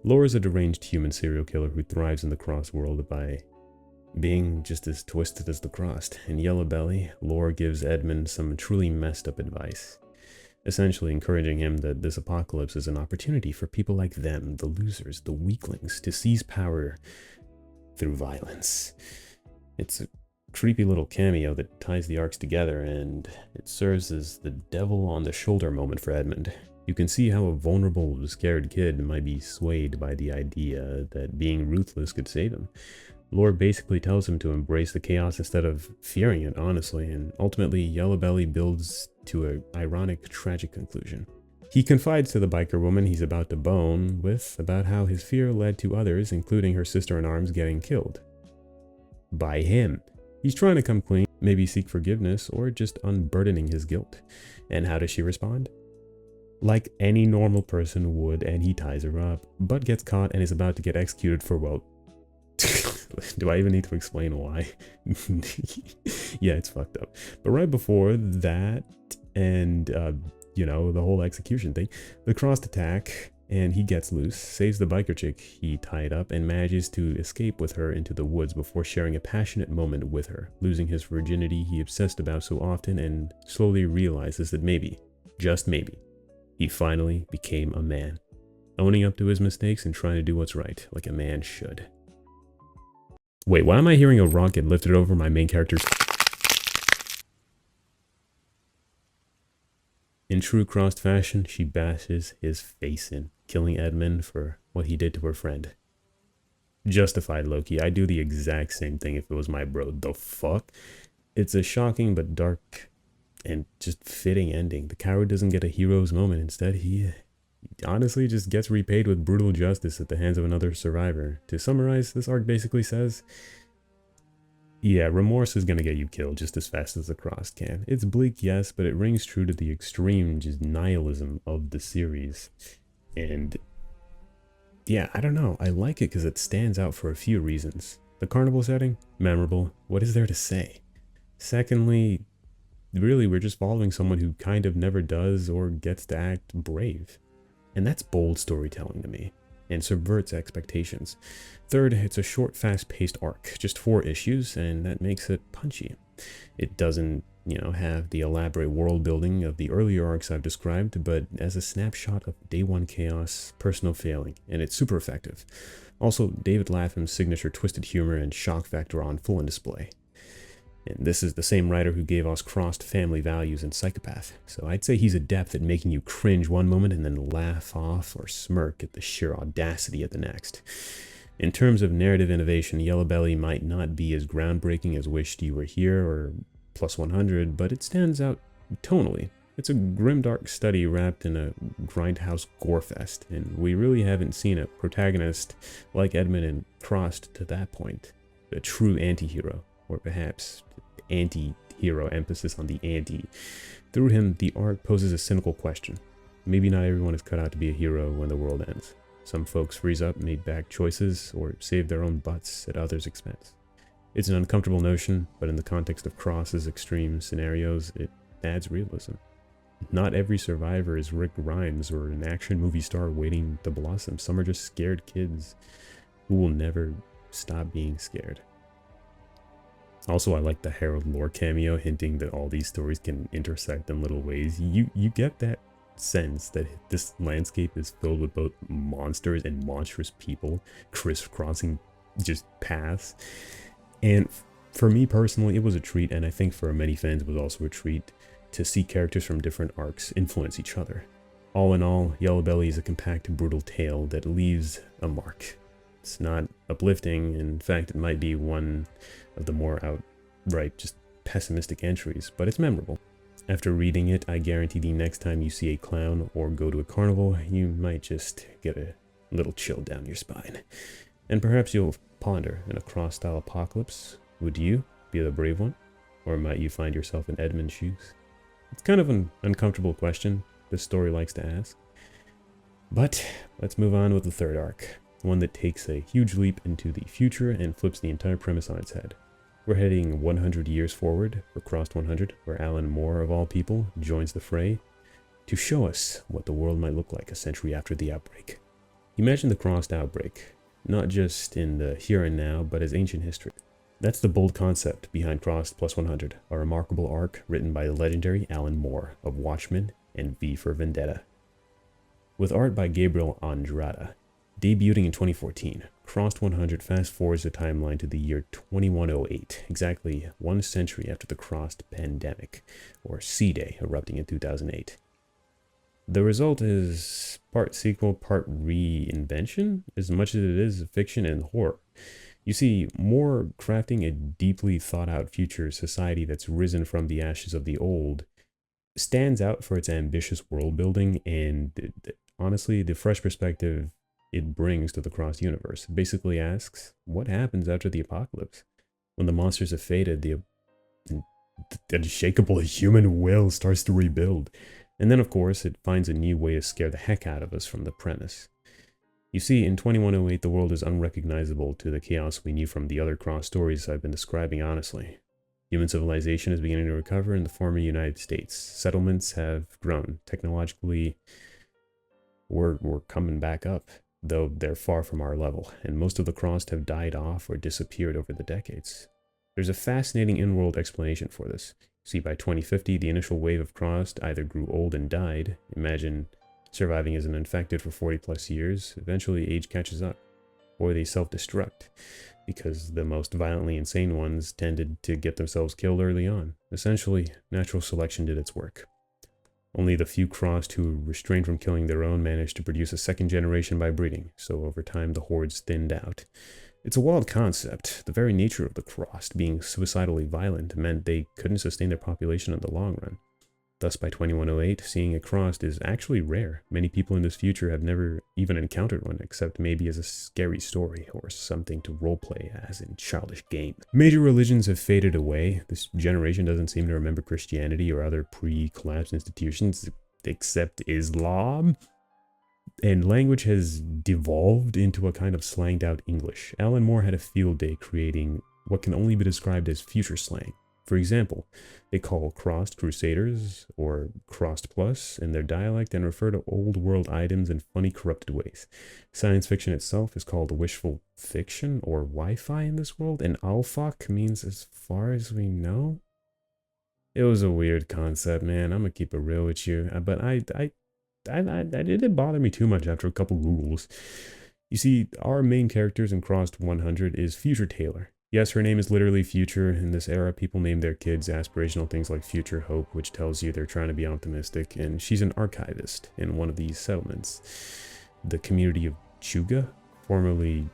Lore is a deranged human serial killer who thrives in the Crossed world by being just as twisted as the Crossed. In Yellow Belly, Lore gives Edmund some truly messed up advice, essentially encouraging him that this apocalypse is an opportunity for people like them, the losers, the weaklings, to seize power through violence. It's a creepy little cameo that ties the arcs together, and it serves as the devil on the shoulder moment for Edmund. You can see how a vulnerable, scared kid might be swayed by the idea that being ruthless could save him. Lore basically tells him to embrace the chaos instead of fearing it, honestly, and ultimately Yellow Belly builds to an ironic, tragic conclusion. He confides to the biker woman he's about to bone with about how his fear led to others, including her sister-in-arms, getting killed. By him. He's trying to come clean, maybe seek forgiveness, or just unburdening his guilt. And how does she respond? Like any normal person would, and he ties her up, but gets caught and is about to get executed for, well, do I even need to explain why? Yeah, it's fucked up. But right before that, and, you know, the whole execution thing, the Crossed attack, and he gets loose, saves the biker chick he tied up, and manages to escape with her into the woods before sharing a passionate moment with her, losing his virginity he obsessed about so often, and slowly realizes that maybe, just maybe, he finally became a man, owning up to his mistakes and trying to do what's right, like a man should. Wait, why am I hearing a rock get lifted over my main character's... In true Crossed fashion, she bashes his face in, killing Edmund for what he did to her friend. Justified, Loki. I'd do the exact same thing if it was my bro. The fuck? It's a shocking but dark and just fitting ending. The coward doesn't get a hero's moment. Instead, he honestly just gets repaid with brutal justice at the hands of another survivor. To summarize, this arc basically says, yeah, remorse is gonna get you killed just as fast as the Crossed can. It's bleak, yes, but it rings true to the extreme just nihilism of the series. And yeah, I don't know, I like it because it stands out for a few reasons. The carnival setting, memorable. What is there to say? Secondly, really, we're just following someone who kind of never does or gets to act brave. And that's bold storytelling to me, and subverts expectations. Third, it's a short, fast-paced arc, just 4 issues, and that makes it punchy. It doesn't, you know, have the elaborate world building of the earlier arcs I've described, but as a snapshot of day one chaos, personal failing, and it's super effective. Also, David Latham's signature twisted humor and shock factor on full display. And this is the same writer who gave us Crossed Family Values and Psychopath, so I'd say he's adept at making you cringe one moment and then laugh off or smirk at the sheer audacity at the next. In terms of narrative innovation, Yellow Belly might not be as groundbreaking as Wished You Were Here or Plus 100, but it stands out tonally. It's a grimdark study wrapped in a grindhouse gorefest, and we really haven't seen a protagonist like Edmund and Crossed to that point. A true anti-hero, or perhaps anti-hero, emphasis on the anti. Through him, the arc poses a cynical question. Maybe not everyone is cut out to be a hero when the world ends. Some folks freeze up, made bad choices, or save their own butts at others' expense. It's an uncomfortable notion, but in the context of Cross's extreme scenarios, it adds realism. Not every survivor is Rick Grimes or an action movie star waiting to blossom. Some are just scared kids who will never stop being scared. Also, I like the Harold Lore cameo, hinting that all these stories can intersect in little ways. You get that sense that this landscape is filled with both monsters and monstrous people crisscrossing just paths. And for me personally, it was a treat, and I think for many fans it was also a treat to see characters from different arcs influence each other. All in all, Yellow Belly is a compact, brutal tale that leaves a mark. It's not uplifting. In fact, it might be one of the more outright just pessimistic entries, but it's memorable. After reading it, I guarantee the next time you see a clown or go to a carnival, you might just get a little chill down your spine. And perhaps you'll ponder in a cross-style apocalypse. Would you be the brave one? Or might you find yourself in Edmund's shoes? It's kind of an uncomfortable question this story likes to ask. But let's move on with the third arc, one that takes a huge leap into the future and flips the entire premise on its head. We're heading 100 years forward for Crossed 100, where Alan Moore, of all people, joins the fray to show us what the world might look like a century after the outbreak. Imagine the Crossed outbreak, not just in the here and now, but as ancient history. That's the bold concept behind Crossed plus 100, a remarkable arc written by the legendary Alan Moore of Watchmen and V for Vendetta. With art by Gabriel Andrada, debuting in 2014, Crossed 100 fast-forwards the timeline to the year 2108, exactly 1 century after the Crossed pandemic, or C-Day, erupting in 2008. The result is part sequel, part reinvention, as much as it is fiction and horror. You see, Moore crafting a deeply thought-out future society that's risen from the ashes of the old stands out for its ambitious world-building and, honestly, the fresh perspective it brings to the Crossed universe. It basically asks, what happens after the apocalypse? When the monsters have faded, the unshakable human will starts to rebuild. And then, of course, it finds a new way to scare the heck out of us from the premise. You see, in 2108, the world is unrecognizable to the chaos we knew from the other Crossed stories I've been describing, honestly. Human civilization is beginning to recover in the former United States. Settlements have grown. Technologically, we're coming back up, though they're far from our level, and most of the Crossed have died off or disappeared over the decades. There's a fascinating in-world explanation for this. See, by 2050, the initial wave of Crossed either grew old and died. Imagine surviving as an infected for 40 plus years. Eventually, age catches up, or they self-destruct, because the most violently insane ones tended to get themselves killed early on. Essentially, natural selection did its work. Only the few Crossed who restrained from killing their own managed to produce a second generation by breeding, so over time the hordes thinned out. It's a wild concept. The very nature of the Crossed, being suicidally violent, meant they couldn't sustain their population in the long run. Thus, by 2108, seeing a Crossed is actually rare. Many people in this future have never even encountered one, except maybe as a scary story or something to roleplay as in childish games. Major religions have faded away. This generation doesn't seem to remember Christianity or other pre-collapse institutions, except Islam. And language has devolved into a kind of slanged out English. Alan Moore had a field day creating what can only be described as future slang. For example, they call Crossed Crusaders, or Crossed Plus, in their dialect and refer to old world items in funny, corrupted ways. Science fiction itself is called wishful fiction, or Wi-Fi in this world, and Alfak means as far as we know? It was a weird concept, man. I'm gonna keep it real with you, but it didn't bother me too much after a couple Googles. You see, our main characters in Crossed 100 is Future Taylor. Yes, her name is literally Future. In this era, people name their kids aspirational things like Future Hope, which tells you they're trying to be optimistic, and she's an archivist in one of these settlements. The community of Chuga, formerly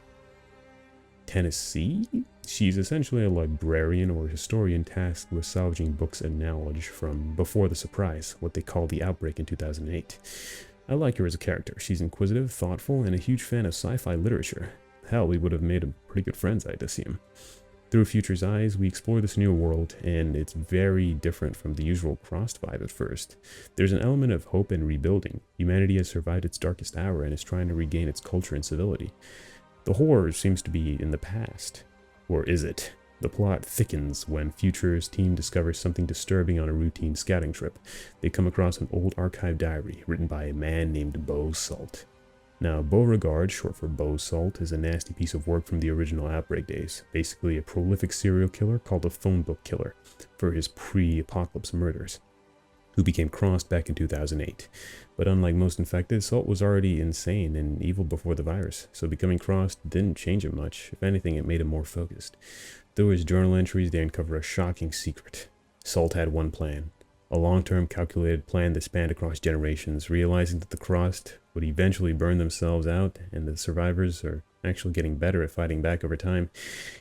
Tennessee? She's essentially a librarian or historian tasked with salvaging books and knowledge from before the surprise, what they call the outbreak in 2008. I like her as a character. She's inquisitive, thoughtful, and a huge fan of sci-fi literature. Hell, we would have made pretty good friends, I'd assume. Through Future's eyes, we explore this new world, and it's very different from the usual Crossed vibe at first. There's an element of hope and rebuilding. Humanity has survived its darkest hour and is trying to regain its culture and civility. The horror seems to be in the past. Or is it? The plot thickens when Future's team discovers something disturbing on a routine scouting trip. They come across an old archive diary written by a man named Beau Salt. Now, Beauregard, short for Beau Salt, is a nasty piece of work from the original Outbreak days, basically a prolific serial killer called a phone book killer for his pre-apocalypse murders, who became Crossed back in 2008. But unlike most infected, Salt was already insane and evil before the virus, so becoming Crossed didn't change him much. If anything, it made him more focused. Through his journal entries, they uncover a shocking secret. Salt had one plan: a long-term calculated plan that spanned across generations, realizing that the Crossed would eventually burn themselves out and the survivors are actually getting better at fighting back over time.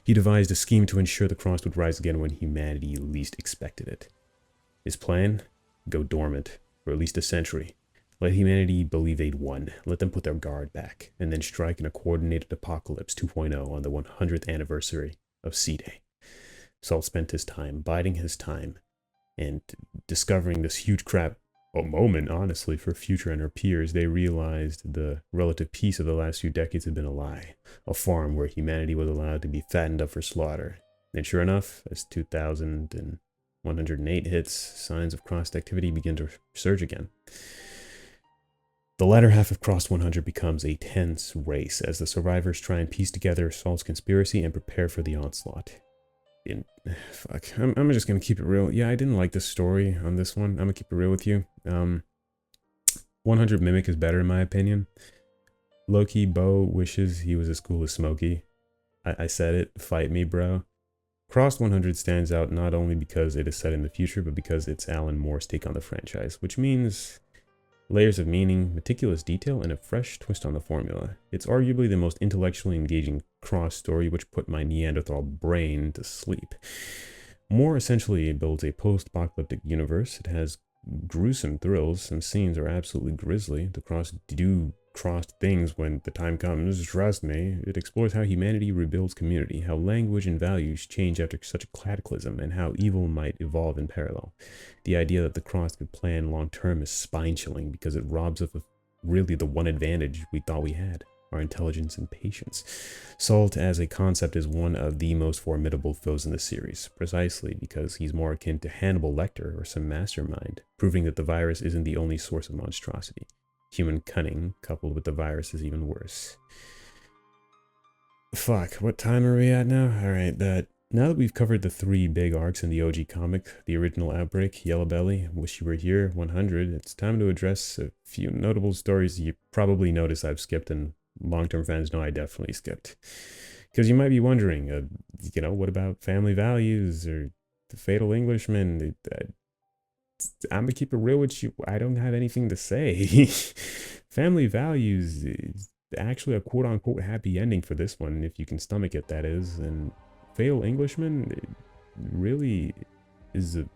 He devised a scheme to ensure the Crossed would rise again when humanity least expected it. His plan? Go dormant for at least a century. Let humanity believe they'd won, let them put their guard back, and then strike in a coordinated apocalypse 2.0 on the 100th anniversary of C-Day. Saul spent his time biding his time and discovering this huge a moment, honestly, for Future and her peers. They realized the relative peace of the last few decades had been a lie, a farm where humanity was allowed to be fattened up for slaughter. And sure enough, as 2108 hits, signs of Crossed activity begin to surge again. The latter half of Crossed 100 becomes a tense race as the survivors try and piece together Saul's conspiracy and prepare for the onslaught. I'm just gonna keep it real. Yeah, I didn't like the story on this one. I'm gonna keep it real with you. 100 Mimic is better in my opinion. Loki Bo wishes he was as cool as Smokey. I said it. Fight me, bro. Crossed 100 stands out not only because it is set in the future, but because it's Alan Moore's take on the franchise, which means layers of meaning, meticulous detail, and a fresh twist on the formula. It's arguably the most intellectually engaging Crossed story, which put my Neanderthal brain to sleep. Moore essentially builds a post-apocalyptic universe. It has gruesome thrills. Some scenes are absolutely grisly. The Crossed do Crossed things when the time comes, trust me. It explores how humanity rebuilds community, how language and values change after such a cataclysm, and how evil might evolve in parallel. The idea that the Crossed could plan long-term is spine-chilling because it robs us of really the one advantage we thought we had, our intelligence and patience. Salt as a concept is one of the most formidable foes in the series, precisely because he's more akin to Hannibal Lecter or some mastermind, proving that the virus isn't the only source of monstrosity. Human cunning, coupled with the virus, is even worse. Fuck, what time are we at now? Alright, now that we've covered the 3 big arcs in the OG comic, the original Outbreak, Yellow Belly, Wish You Were Here, 100, it's time to address a few notable stories you probably noticed I've skipped, and long-term fans know I definitely skipped. Because you might be wondering, what about Family Values, or The Fatal Englishman? I'm gonna keep it real with you. I don't have anything to say. Family Values is actually a quote-unquote happy ending for this one, if you can stomach it, that is. And Fatal Englishman really is a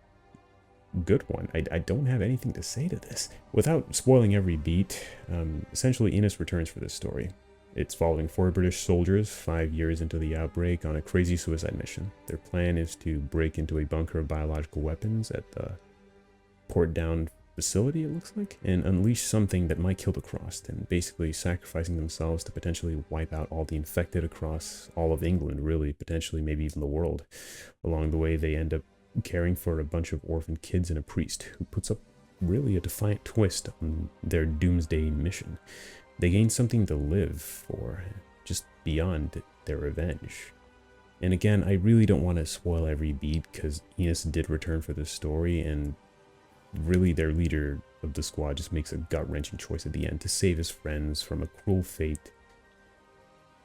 good one. I don't have anything to say to this. Without spoiling every beat, essentially Innes returns for this story. It's following 4 British soldiers 5 years into the outbreak on a crazy suicide mission. Their plan is to break into a bunker of biological weapons at the Port Down facility, it looks like, and unleash something that might kill the Crossed, and basically sacrificing themselves to potentially wipe out all the infected across all of England, really, potentially maybe even the world. Along the way, they end up caring for a bunch of orphan kids and a priest, who puts up really a defiant twist on their doomsday mission. They gain something to live for, just beyond their revenge. And again, I really don't want to spoil every beat, because Innes did return for this story, and really their leader of the squad just makes a gut-wrenching choice at the end to save his friends from a cruel fate,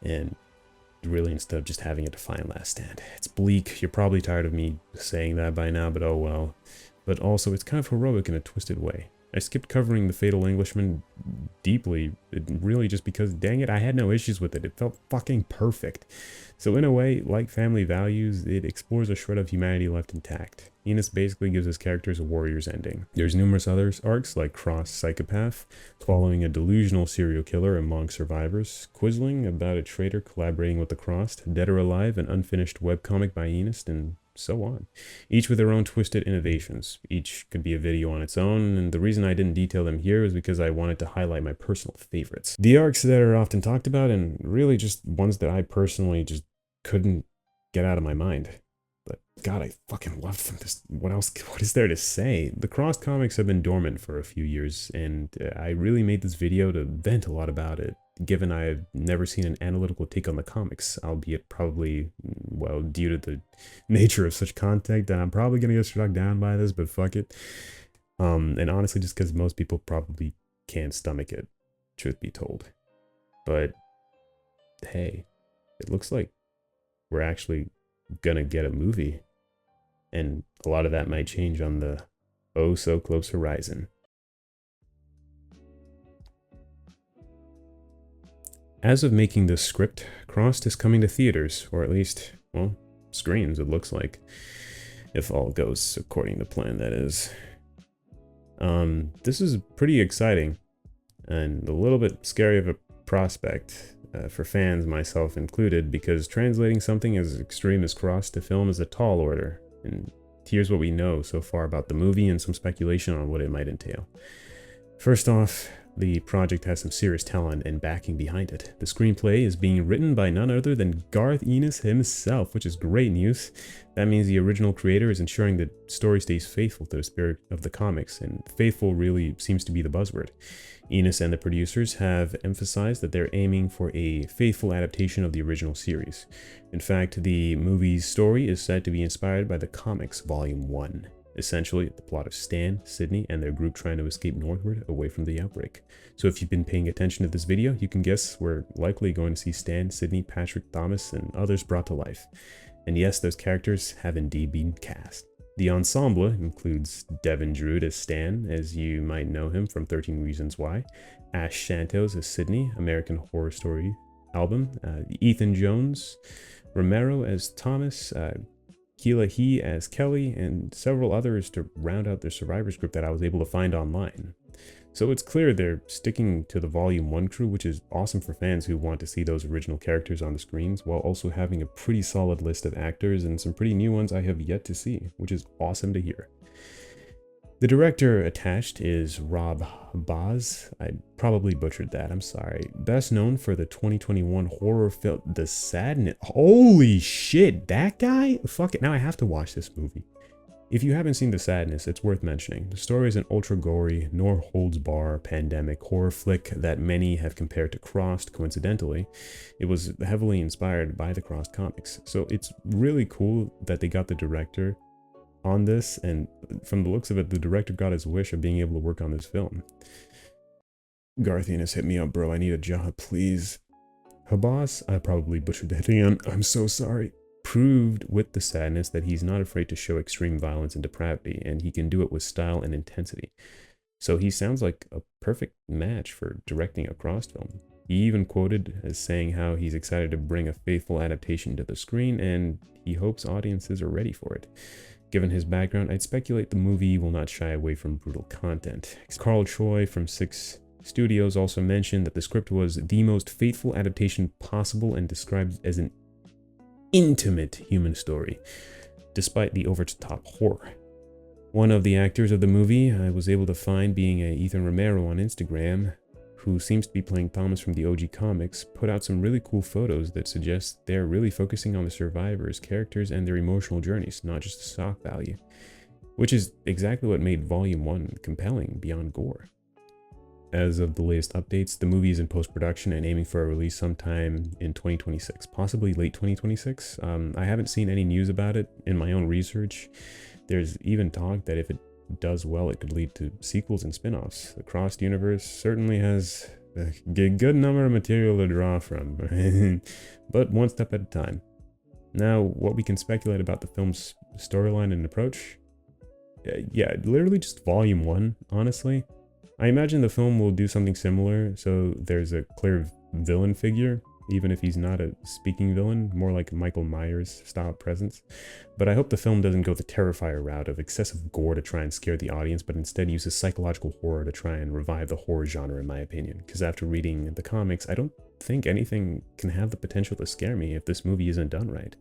and really instead of just having a defiant last stand. It's bleak. You're probably tired of me saying that by now, but oh well. But also, it's kind of heroic in a twisted way. I skipped covering The Fatal Englishman deeply, really just because, dang it, I had no issues with it. It felt fucking perfect. So in a way, like Family Values, it explores a shred of humanity left intact. Innes basically gives his characters a warrior's ending. There's numerous other arcs, like Cross Psychopath, following a delusional serial killer among survivors, Quizzling about a traitor collaborating with the Crossed, Dead or Alive, an unfinished webcomic by Innes, and so on. Each with their own twisted innovations. Each could be a video on its own, and the reason I didn't detail them here is because I wanted to highlight my personal favorites. The arcs that are often talked about, and really just ones that I personally just couldn't get out of my mind. But God, I fucking loved them. What is there to say? The Crossed comics have been dormant for a few years, and I really made this video to vent a lot about it, given I've never seen an analytical take on the comics, albeit probably, well, due to the nature of such content, that I'm probably gonna get struck down by this, but fuck it. And honestly, just because most people probably can't stomach it, truth be told. But, hey, it looks like we're actually gonna get a movie, and a lot of that might change on the oh so close horizon. As of making this script, Crossed is coming to theaters, or at least, well, screens it looks like. If all goes according to plan, that is. This is pretty exciting, and a little bit scary of a prospect for fans, myself included, because translating something as extreme as Crossed to film is a tall order, and here's what we know so far about the movie and some speculation on what it might entail. First off, the project has some serious talent and backing behind it. The screenplay is being written by none other than Garth Ennis himself, which is great news. That means the original creator is ensuring the story stays faithful to the spirit of the comics, and faithful really seems to be the buzzword. Ennis and the producers have emphasized that they're aiming for a faithful adaptation of the original series. In fact, the movie's story is said to be inspired by the comics Volume 1. Essentially, the plot of Stan, Sydney, and their group trying to escape northward away from the outbreak. So if you've been paying attention to this video, you can guess we're likely going to see Stan, Sydney, Patrick, Thomas, and others brought to life. And yes, those characters have indeed been cast. The ensemble includes Devin Drood as Stan, as you might know him from 13 Reasons Why, Ash Santos as Sydney, American Horror Story album, Ethan Jones, Romero as Thomas, Keila He as Kelly, and several others to round out their survivors group that I was able to find online. So it's clear they're sticking to the Volume 1 crew, which is awesome for fans who want to see those original characters on the screens, while also having a pretty solid list of actors and some pretty new ones I have yet to see, which is awesome to hear. The director attached is Rob Boz. I probably butchered that, I'm sorry. Best known for the 2021 horror film The Sadness. Holy shit, that guy? Fuck it, now I have to watch this movie. If you haven't seen The Sadness, it's worth mentioning. The story is an ultra-gory, nor holds bar pandemic horror flick that many have compared to Crossed, coincidentally. It was heavily inspired by the Crossed comics. So it's really cool that they got the director on this, and from the looks of it, the director got his wish of being able to work on this film. Garth Ennis, hit me up, bro. I need a job, please. Habas, I probably butchered that again. I'm so sorry. Proved with The Sadness that he's not afraid to show extreme violence and depravity, and he can do it with style and intensity. So he sounds like a perfect match for directing a Crossed film. He even quoted as saying how he's excited to bring a faithful adaptation to the screen, and he hopes audiences are ready for it. Given his background, I'd speculate the movie will not shy away from brutal content. Carl Choi from 6 Studios also mentioned that the script was the most faithful adaptation possible and described as an intimate human story, despite the over-the-top horror. One of the actors of the movie I was able to find being Ethan Romero on Instagram, who seems to be playing Thomas from the OG comics, put out some really cool photos that suggest they're really focusing on the survivors, characters, and their emotional journeys, not just the shock value, which is exactly what made Volume 1 compelling beyond gore. As of the latest updates, the movie is in post-production and aiming for a release sometime in 2026, possibly late 2026. I haven't seen any news about it in my own research. There's even talk that if it does well, it could lead to sequels and spin-offs. The Crossed universe certainly has a good number of material to draw from, but one step at a time. Now, what we can speculate about the film's storyline and approach? Yeah, literally just Volume 1, honestly. I imagine the film will do something similar, so there's a clear villain figure, even if he's not a speaking villain, more like Michael Myers style presence. But I hope the film doesn't go the Terrifier route of excessive gore to try and scare the audience, but instead uses psychological horror to try and revive the horror genre, in my opinion. Because after reading the comics, I don't think anything can have the potential to scare me if this movie isn't done right.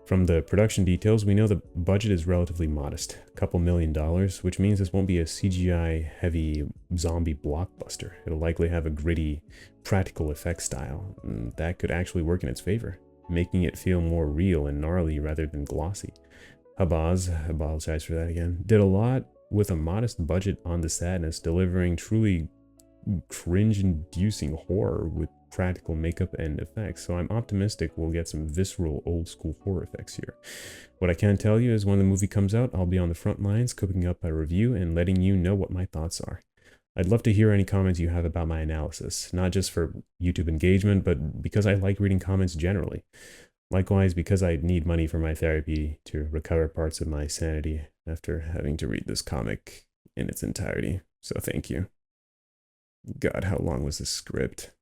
From the production details, we know the budget is relatively modest, a couple $1 million, which means this won't be a CGI-heavy zombie blockbuster. It'll likely have a gritty, practical effects style, and that could actually work in its favor, making it feel more real and gnarly rather than glossy. Habaz, I apologize for that again, did a lot with a modest budget on The Sadness, delivering truly cringe-inducing horror with practical makeup and effects, so I'm optimistic we'll get some visceral old-school horror effects here. What I can tell you is when the movie comes out, I'll be on the front lines cooking up a review and letting you know what my thoughts are. I'd love to hear any comments you have about my analysis, not just for YouTube engagement, but because I like reading comments generally. Likewise, because I need money for my therapy to recover parts of my sanity, after having to read this comic in its entirety. So thank you. God, how long was this script?